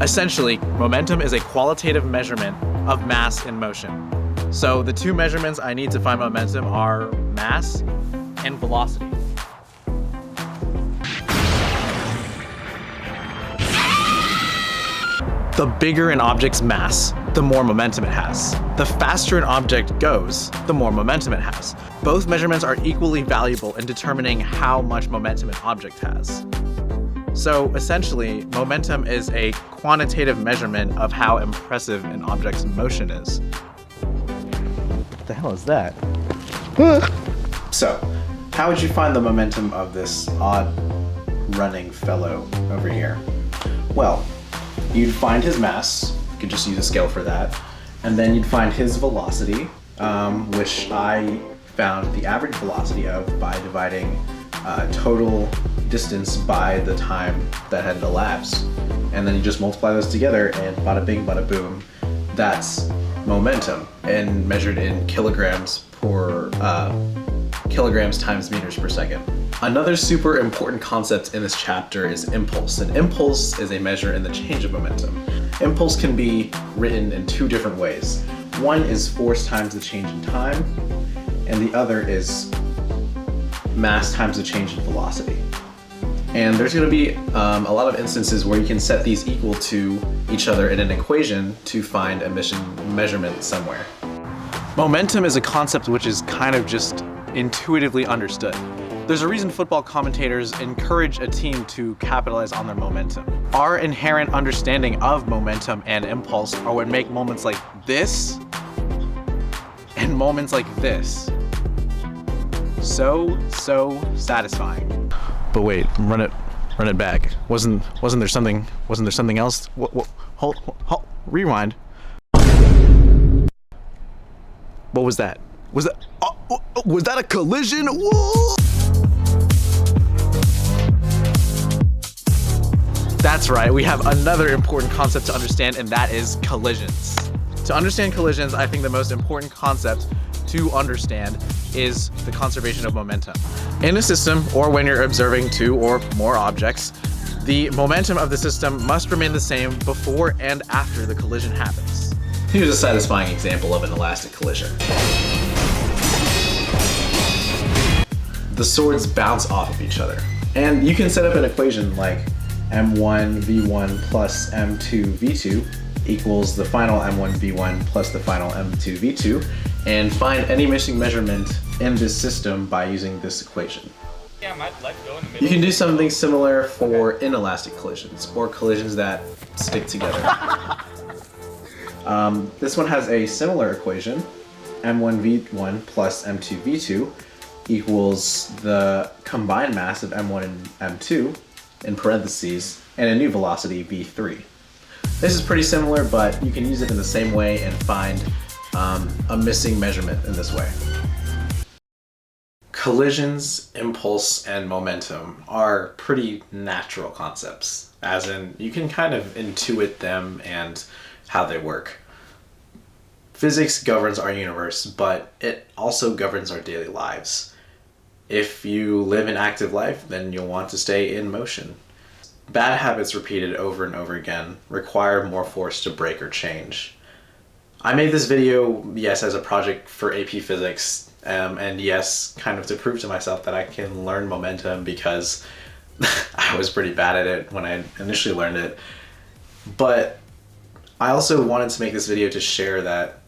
Essentially, momentum is a qualitative measurement of mass in motion. So the two measurements I need to find momentum are mass and velocity. The bigger an object's mass, the more momentum it has. The faster an object goes, the more momentum it has. Both measurements are equally valuable in determining how much momentum an object has. So essentially, momentum is a quantitative measurement of how impressive an object's motion is. What the hell is that? So, how would you find the momentum of this odd running fellow over here? Well, you'd find his mass, you could just use a scale for that, and then you'd find his velocity, which I found the average velocity of by dividing total distance by the time that had elapsed. And then you just multiply those together and bada bing, bada boom, that's momentum, and measured in kilograms times meters per second. Another super important concept in this chapter is impulse. An impulse is a measure in the change of momentum. Impulse can be written in two different ways. One is force times the change in time, and the other is mass times the change in velocity. And there's going to be a lot of instances where you can set these equal to each other in an equation to find a measurement somewhere. Momentum is a concept which is kind of just intuitively understood. There's a reason football commentators encourage a team to capitalize on their momentum. Our inherent understanding of momentum and impulse are what make moments like this and moments like this so satisfying. But wait, run it back. Wasn't there something else? Hold, rewind. What was that? Was that a collision? Whoa! That's right, we have another important concept to understand, and that is collisions. To understand collisions, I think the most important concept to understand is the conservation of momentum. In a system, or when you're observing two or more objects, the momentum of the system must remain the same before and after the collision happens. Here's a satisfying example of an elastic collision. The swords bounce off of each other. And you can set up an equation like m1 v1 plus m2 v2 equals the final m1 v1 plus the final m2 v2, and find any missing measurement in this system by using this equation. Yeah, my life go in the middle. You can do something similar for inelastic collisions, or collisions that stick together. This one has a similar equation, m1 v1 plus m2 v2 equals the combined mass of m1 and m2 in parentheses, and a new velocity v3. This is pretty similar, but you can use it in the same way and find a missing measurement in this way. Collisions, impulse, and momentum are pretty natural concepts, as in you can kind of intuit them and how they work. Physics governs our universe, but it also governs our daily lives. If you live an active life, then you'll want to stay in motion. Bad habits repeated over and over again require more force to break or change. I made this video, yes, as a project for AP Physics, and yes, kind of to prove to myself that I can learn momentum, because I was pretty bad at it when I initially learned it. But I also wanted to make this video to share that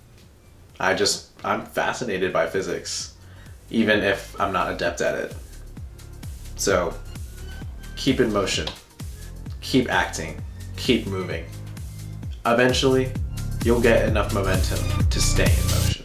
I'm fascinated by physics, even if I'm not adept at it. So keep in motion, keep acting, keep moving. Eventually, you'll get enough momentum to stay in motion.